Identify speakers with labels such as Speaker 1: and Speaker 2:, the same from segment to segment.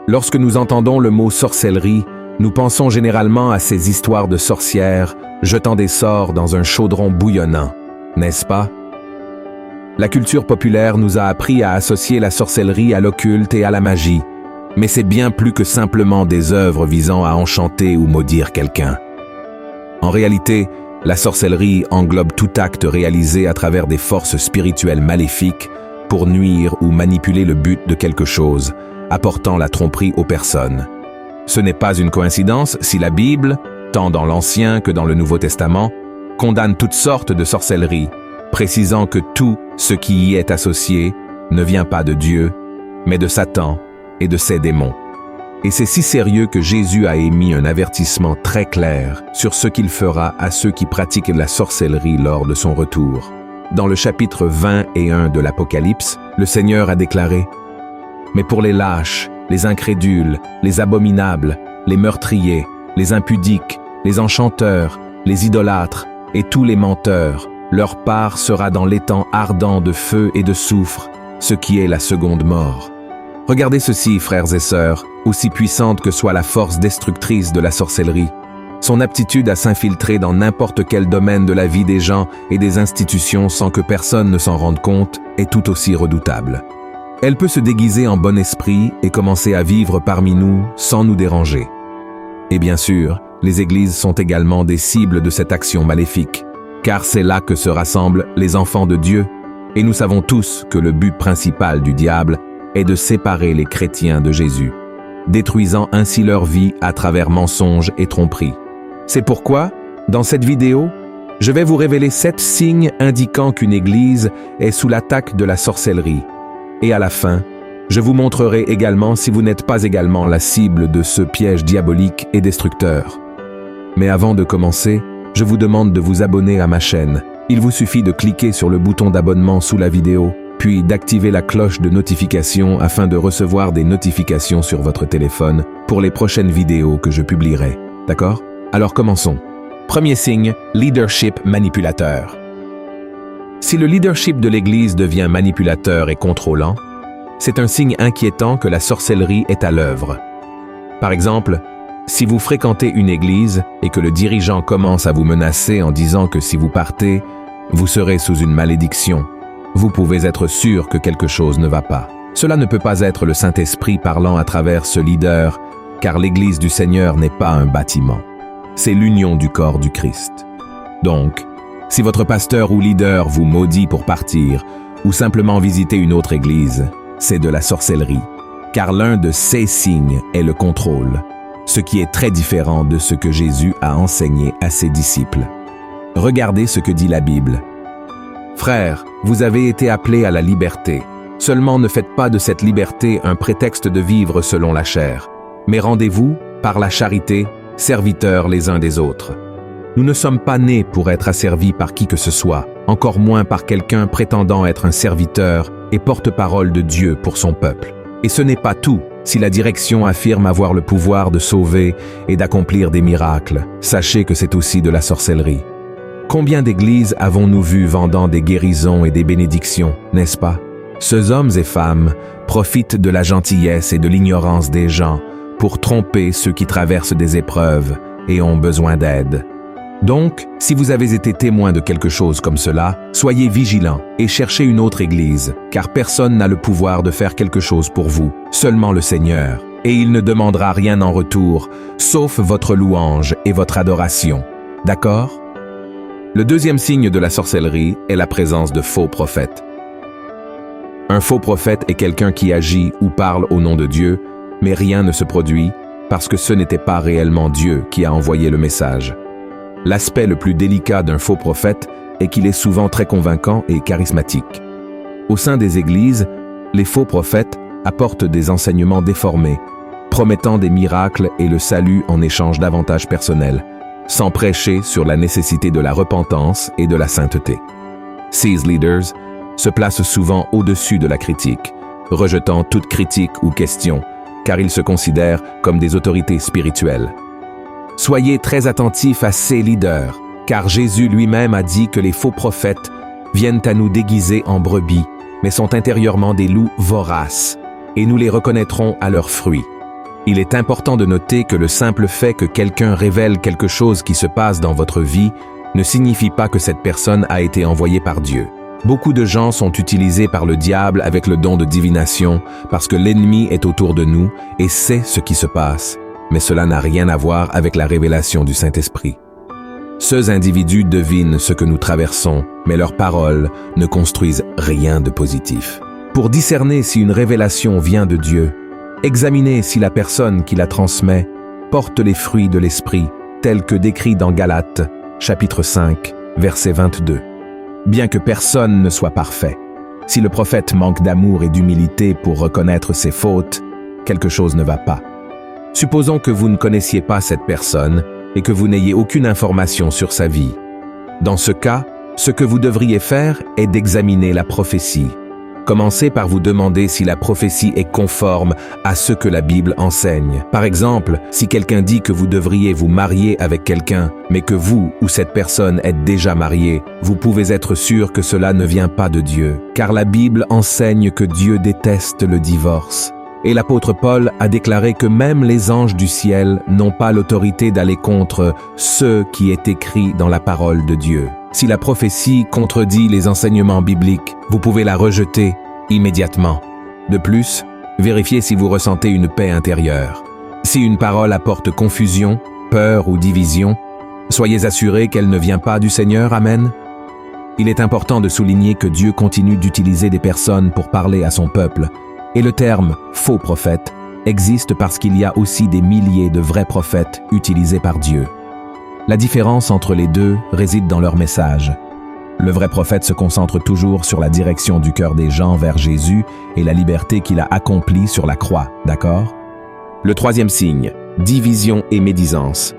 Speaker 1: Lorsque nous entendons le mot sorcellerie, nous pensons généralement à ces histoires de sorcières jetant des sorts dans un chaudron bouillonnant, n'est-ce pas? La culture populaire nous a appris à associer la sorcellerie à l'occulte et à la magie, mais c'est bien plus que simplement des œuvres visant à enchanter ou maudire quelqu'un. En réalité, la sorcellerie englobe tout acte réalisé à travers des forces spirituelles maléfiques pour nuire ou manipuler le but de quelque chose, apportant la tromperie aux personnes. Ce n'est pas une coïncidence si la Bible, tant dans l'Ancien que dans le Nouveau Testament, condamne toutes sortes de sorcellerie, précisant que tout ce qui y est associé ne vient pas de Dieu, mais de Satan et de ses démons. Et c'est si sérieux que Jésus a émis un avertissement très clair sur ce qu'il fera à ceux qui pratiquent la sorcellerie lors de son retour. Dans le chapitre 21 de l'Apocalypse, le Seigneur a déclaré « Mais pour les lâches, les incrédules, les abominables, les meurtriers, les impudiques, les enchanteurs, les idolâtres et tous les menteurs, leur part sera dans l'étang ardent de feu et de soufre, ce qui est la seconde mort. » Regardez ceci, frères et sœurs, aussi puissante que soit la force destructrice de la sorcellerie. Son aptitude à s'infiltrer dans n'importe quel domaine de la vie des gens et des institutions sans que personne ne s'en rende compte est tout aussi redoutable. Elle peut se déguiser en bon esprit et commencer à vivre parmi nous sans nous déranger. Et bien sûr, les églises sont également des cibles de cette action maléfique, car c'est là que se rassemblent les enfants de Dieu, et nous savons tous que le but principal du diable est de séparer les chrétiens de Jésus, détruisant ainsi leur vie à travers mensonges et tromperies. C'est pourquoi, dans cette vidéo, je vais vous révéler 7 signes indiquant qu'une église est sous l'attaque de la sorcellerie. Et à la fin, je vous montrerai également si vous n'êtes pas également la cible de ce piège diabolique et destructeur. Mais avant de commencer, je vous demande de vous abonner à ma chaîne. Il vous suffit de cliquer sur le bouton d'abonnement sous la vidéo, puis d'activer la cloche de notification afin de recevoir des notifications sur votre téléphone pour les prochaines vidéos que je publierai. D'accord? Alors commençons. Premier signe, leadership manipulateur. Si le leadership de l'Église devient manipulateur et contrôlant, c'est un signe inquiétant que la sorcellerie est à l'œuvre. Par exemple, si vous fréquentez une église et que le dirigeant commence à vous menacer en disant que si vous partez, vous serez sous une malédiction, vous pouvez être sûr que quelque chose ne va pas. Cela ne peut pas être le Saint-Esprit parlant à travers ce leader, car l'Église du Seigneur n'est pas un bâtiment. C'est l'union du corps du Christ. Donc, si votre pasteur ou leader vous maudit pour partir, ou simplement visiter une autre église, c'est de la sorcellerie, car l'un de ces signes est le contrôle, ce qui est très différent de ce que Jésus a enseigné à ses disciples. Regardez ce que dit la Bible. Frères, vous avez été appelés à la liberté. Seulement ne faites pas de cette liberté un prétexte de vivre selon la chair, mais rendez-vous, par la charité, serviteurs les uns des autres. Nous ne sommes pas nés pour être asservis par qui que ce soit, encore moins par quelqu'un prétendant être un serviteur et porte-parole de Dieu pour son peuple. Et ce n'est pas tout. Si la direction affirme avoir le pouvoir de sauver et d'accomplir des miracles, sachez que c'est aussi de la sorcellerie. Combien d'églises avons-nous vues vendant des guérisons et des bénédictions, n'est-ce pas? Ces hommes et femmes profitent de la gentillesse et de l'ignorance des gens pour tromper ceux qui traversent des épreuves et ont besoin d'aide. Donc, si vous avez été témoin de quelque chose comme cela, soyez vigilants et cherchez une autre église, car personne n'a le pouvoir de faire quelque chose pour vous, seulement le Seigneur, et il ne demandera rien en retour, sauf votre louange et votre adoration. D'accord? Le deuxième signe de la sorcellerie est la présence de faux prophètes. Un faux prophète est quelqu'un qui agit ou parle au nom de Dieu, mais rien ne se produit parce que ce n'était pas réellement Dieu qui a envoyé le message. L'aspect le plus délicat d'un faux prophète est qu'il est souvent très convaincant et charismatique. Au sein des églises, les faux prophètes apportent des enseignements déformés, promettant des miracles et le salut en échange d'avantages personnels, sans prêcher sur la nécessité de la repentance et de la sainteté. Ces leaders se placent souvent au-dessus de la critique, rejetant toute critique ou question, car ils se considèrent comme des autorités spirituelles. Soyez très attentifs à ces leaders, car Jésus lui-même a dit que les faux prophètes viennent à nous déguiser en brebis, mais sont intérieurement des loups voraces, et nous les reconnaîtrons à leurs fruits. Il est important de noter que le simple fait que quelqu'un révèle quelque chose qui se passe dans votre vie ne signifie pas que cette personne a été envoyée par Dieu. Beaucoup de gens sont utilisés par le diable avec le don de divination parce que l'ennemi est autour de nous et sait ce qui se passe, mais cela n'a rien à voir avec la révélation du Saint-Esprit. Ces individus devinent ce que nous traversons, mais leurs paroles ne construisent rien de positif. Pour discerner si une révélation vient de Dieu, examinez si la personne qui la transmet porte les fruits de l'Esprit, tels que décrits dans Galates, chapitre 5, verset 22. Bien que personne ne soit parfait, si le prophète manque d'amour et d'humilité pour reconnaître ses fautes, quelque chose ne va pas. Supposons que vous ne connaissiez pas cette personne et que vous n'ayez aucune information sur sa vie. Dans ce cas, ce que vous devriez faire est d'examiner la prophétie. Commencez par vous demander si la prophétie est conforme à ce que la Bible enseigne. Par exemple, si quelqu'un dit que vous devriez vous marier avec quelqu'un, mais que vous ou cette personne êtes déjà marié, vous pouvez être sûr que cela ne vient pas de Dieu, car la Bible enseigne que Dieu déteste le divorce. Et l'apôtre Paul a déclaré que même les anges du ciel n'ont pas l'autorité d'aller contre ce qui est écrit dans la parole de Dieu. Si la prophétie contredit les enseignements bibliques, vous pouvez la rejeter immédiatement. De plus, vérifiez si vous ressentez une paix intérieure. Si une parole apporte confusion, peur ou division, soyez assurés qu'elle ne vient pas du Seigneur. Amen. Il est important de souligner que Dieu continue d'utiliser des personnes pour parler à son peuple. Et le terme « faux prophète » existe parce qu'il y a aussi des milliers de vrais prophètes utilisés par Dieu. La différence entre les deux réside dans leur message. Le vrai prophète se concentre toujours sur la direction du cœur des gens vers Jésus et la liberté qu'il a accomplie sur la croix, d'accord? Le troisième signe, division et médisance.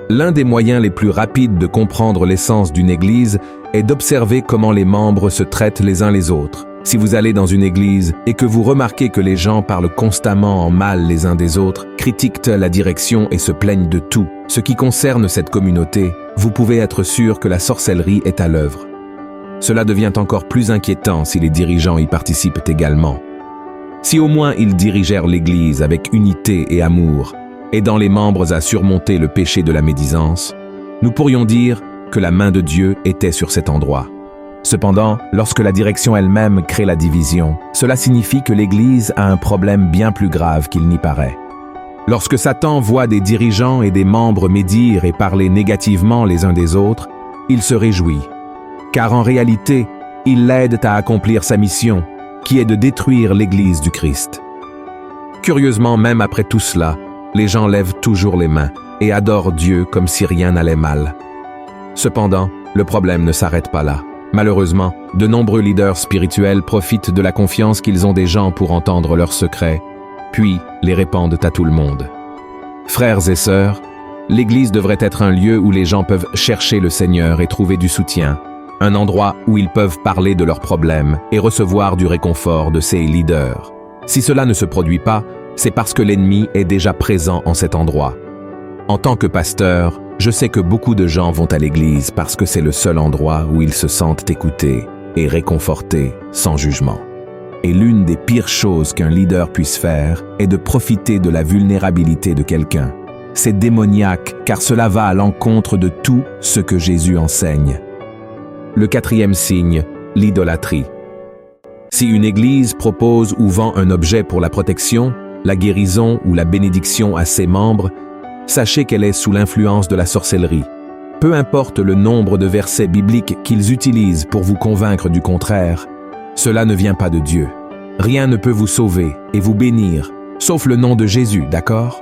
Speaker 1: L'un des moyens les plus rapides de comprendre l'essence d'une église est d'observer comment les membres se traitent les uns les autres. Si vous allez dans une église et que vous remarquez que les gens parlent constamment en mal les uns des autres, critiquent la direction et se plaignent de tout, ce qui concerne cette communauté, vous pouvez être sûr que la sorcellerie est à l'œuvre. Cela devient encore plus inquiétant si les dirigeants y participent également. Si au moins ils dirigèrent l'église avec unité et amour, aidant les membres à surmonter le péché de la médisance, nous pourrions dire que la main de Dieu était sur cet endroit. Cependant, lorsque la direction elle-même crée la division, cela signifie que l'Église a un problème bien plus grave qu'il n'y paraît. Lorsque Satan voit des dirigeants et des membres médire et parler négativement les uns des autres, il se réjouit. Car en réalité, ils l'aident à accomplir sa mission, qui est de détruire l'Église du Christ. Curieusement, même après tout cela, les gens lèvent toujours les mains et adorent Dieu comme si rien n'allait mal. Cependant, le problème ne s'arrête pas là. Malheureusement, de nombreux leaders spirituels profitent de la confiance qu'ils ont des gens pour entendre leurs secrets, puis les répandent à tout le monde. Frères et sœurs, l'Église devrait être un lieu où les gens peuvent chercher le Seigneur et trouver du soutien, un endroit où ils peuvent parler de leurs problèmes et recevoir du réconfort de ces leaders. Si cela ne se produit pas, c'est parce que l'ennemi est déjà présent en cet endroit. En tant que pasteur, je sais que beaucoup de gens vont à l'église parce que c'est le seul endroit où ils se sentent écoutés et réconfortés sans jugement. Et l'une des pires choses qu'un leader puisse faire est de profiter de la vulnérabilité de quelqu'un. C'est démoniaque car cela va à l'encontre de tout ce que Jésus enseigne. Le quatrième signe, l'idolâtrie. Si une église propose ou vend un objet pour la protection, la guérison ou la bénédiction à ses membres, sachez qu'elle est sous l'influence de la sorcellerie. Peu importe le nombre de versets bibliques qu'ils utilisent pour vous convaincre du contraire, cela ne vient pas de Dieu. Rien ne peut vous sauver et vous bénir, sauf le nom de Jésus, d'accord?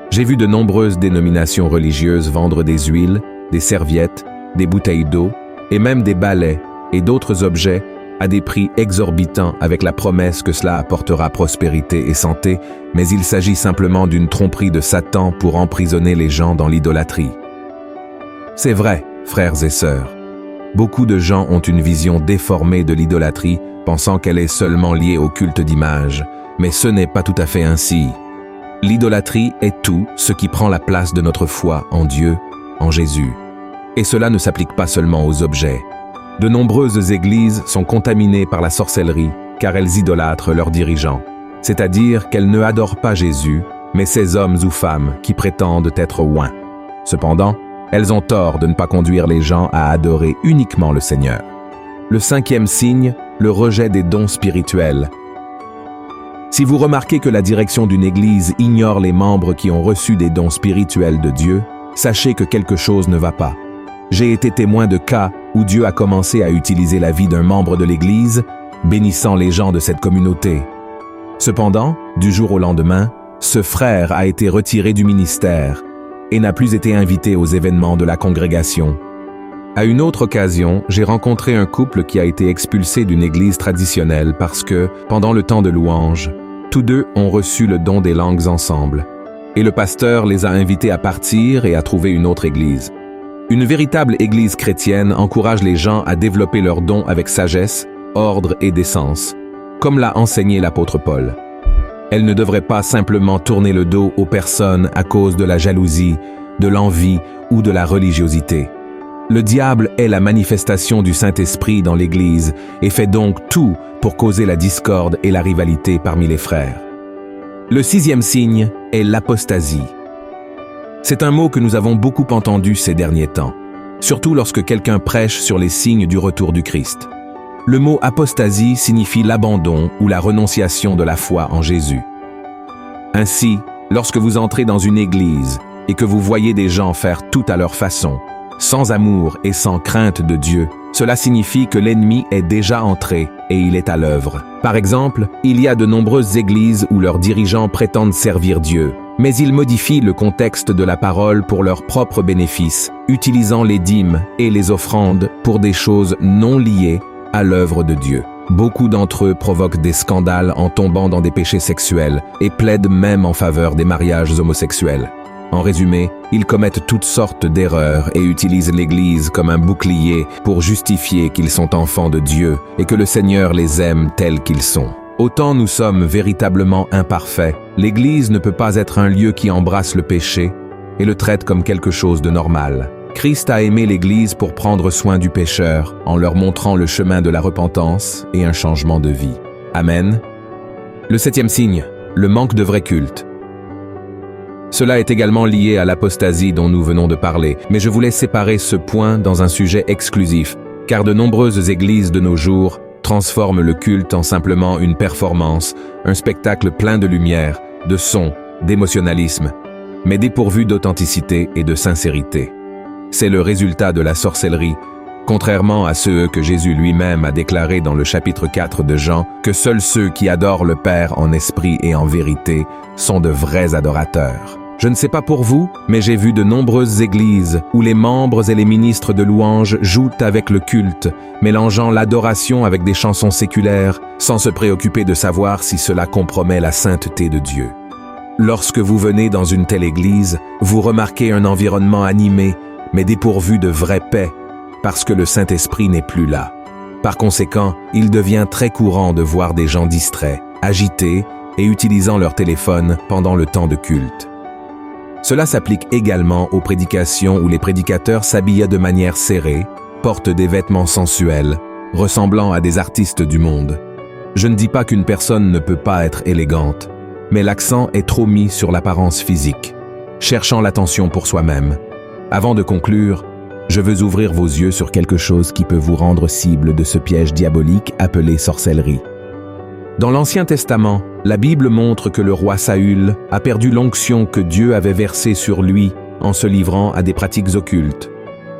Speaker 1: J'ai vu de nombreuses dénominations religieuses vendre des huiles, des serviettes, des bouteilles d'eau et même des balais et d'autres objets à des prix exorbitants avec la promesse que cela apportera prospérité et santé, mais il s'agit simplement d'une tromperie de Satan pour emprisonner les gens dans l'idolâtrie. C'est vrai, frères et sœurs. Beaucoup de gens ont une vision déformée de l'idolâtrie, pensant qu'elle est seulement liée au culte d'image, mais ce n'est pas tout à fait ainsi. L'idolâtrie est tout ce qui prend la place de notre foi en Dieu, en Jésus. Et cela ne s'applique pas seulement aux objets. De nombreuses églises sont contaminées par la sorcellerie car elles idolâtrent leurs dirigeants. c'est-à-dire qu'elles ne adorent pas Jésus, mais ces hommes ou femmes qui prétendent être oints. Cependant, elles ont tort de ne pas conduire les gens à adorer uniquement le Seigneur. Le 5e signe, le rejet des dons spirituels. Si vous remarquez que la direction d'une église ignore les membres qui ont reçu des dons spirituels de Dieu, sachez que quelque chose ne va pas. J'ai été témoin de cas où Dieu a commencé à utiliser la vie d'un membre de l'église, bénissant les gens de cette communauté. Cependant, du jour au lendemain, ce frère a été retiré du ministère et n'a plus été invité aux événements de la congrégation. À une autre occasion, j'ai rencontré un couple qui a été expulsé d'une église traditionnelle parce que, pendant le temps de louange, tous deux ont reçu le don des langues ensemble, et le pasteur les a invités à partir et à trouver une autre église. Une véritable église chrétienne encourage les gens à développer leurs dons avec sagesse, ordre et décence, comme l'a enseigné l'apôtre Paul. Elle ne devrait pas simplement tourner le dos aux personnes à cause de la jalousie, de l'envie ou de la religiosité. Le diable est la manifestation du Saint-Esprit dans l'Église et fait donc tout pour causer la discorde et la rivalité parmi les frères. Le 6e signe est l'apostasie. C'est un mot que nous avons beaucoup entendu ces derniers temps, surtout lorsque quelqu'un prêche sur les signes du retour du Christ. Le mot apostasie signifie l'abandon ou la renonciation de la foi en Jésus. Ainsi, lorsque vous entrez dans une église et que vous voyez des gens faire tout à leur façon, sans amour et sans crainte de Dieu, cela signifie que l'ennemi est déjà entré et il est à l'œuvre. Par exemple, il y a de nombreuses églises où leurs dirigeants prétendent servir Dieu, mais ils modifient le contexte de la parole pour leur propre bénéfice, utilisant les dîmes et les offrandes pour des choses non liées à l'œuvre de Dieu. Beaucoup d'entre eux provoquent des scandales en tombant dans des péchés sexuels et plaident même en faveur des mariages homosexuels. En résumé, ils commettent toutes sortes d'erreurs et utilisent l'Église comme un bouclier pour justifier qu'ils sont enfants de Dieu et que le Seigneur les aime tels qu'ils sont. Autant nous sommes véritablement imparfaits, l'Église ne peut pas être un lieu qui embrasse le péché et le traite comme quelque chose de normal. Christ a aimé l'Église pour prendre soin du pécheur, en leur montrant le chemin de la repentance et un changement de vie. Amen. Le 7e signe, le manque de vrai culte. Cela est également lié à l'apostasie dont nous venons de parler, mais je voulais séparer ce point dans un sujet exclusif, car de nombreuses églises de nos jours transforment le culte en simplement une performance, un spectacle plein de lumière, de son, d'émotionnalisme, mais dépourvu d'authenticité et de sincérité. C'est le résultat de la sorcellerie, contrairement à ceux que Jésus lui-même a déclaré dans le chapitre 4 de Jean, que seuls ceux qui adorent le Père en esprit et en vérité sont de vrais adorateurs. Je ne sais pas pour vous, mais j'ai vu de nombreuses églises où les membres et les ministres de louange jouent avec le culte, mélangeant l'adoration avec des chansons séculaires, sans se préoccuper de savoir si cela compromet la sainteté de Dieu. Lorsque vous venez dans une telle église, vous remarquez un environnement animé, mais dépourvu de vraie paix, parce que le Saint-Esprit n'est plus là. Par conséquent, il devient très courant de voir des gens distraits, agités et utilisant leur téléphone pendant le temps de culte. Cela s'applique également aux prédications où les prédicateurs s'habillent de manière serrée, portent des vêtements sensuels, ressemblant à des artistes du monde. Je ne dis pas qu'une personne ne peut pas être élégante, mais l'accent est trop mis sur l'apparence physique, cherchant l'attention pour soi-même. Avant de conclure, je veux ouvrir vos yeux sur quelque chose qui peut vous rendre cible de ce piège diabolique appelé sorcellerie. Dans l'Ancien Testament, la Bible montre que le roi Saül a perdu l'onction que Dieu avait versée sur lui en se livrant à des pratiques occultes.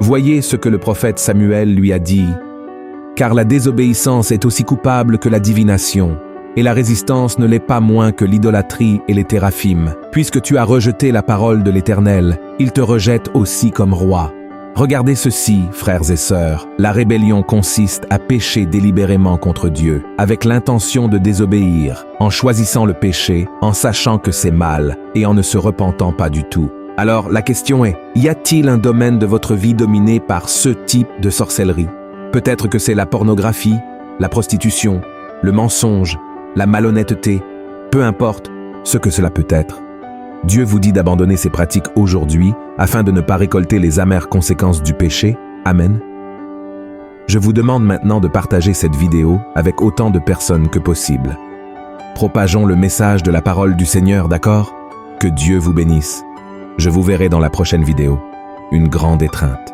Speaker 1: Voyez ce que le prophète Samuel lui a dit. « Car la désobéissance est aussi coupable que la divination, et la résistance ne l'est pas moins que l'idolâtrie et les théraphim. Puisque tu as rejeté la parole de l'Éternel, il te rejette aussi comme roi. Regardez ceci, frères et sœurs, la rébellion consiste à pécher délibérément contre Dieu, avec l'intention de désobéir, en choisissant le péché, en sachant que c'est mal, et en ne se repentant pas du tout. Alors la question est, y a-t-il un domaine de votre vie dominé par ce type de sorcellerie? Peut-être que c'est la pornographie, la prostitution, le mensonge, la malhonnêteté, peu importe ce que cela peut être. Dieu vous dit d'abandonner ces pratiques aujourd'hui afin de ne pas récolter les amères conséquences du péché. Amen. Je vous demande maintenant de partager cette vidéo avec autant de personnes que possible. Propageons le message de la parole du Seigneur, d'accord? Que Dieu vous bénisse. Je vous verrai dans la prochaine vidéo. Une grande étreinte.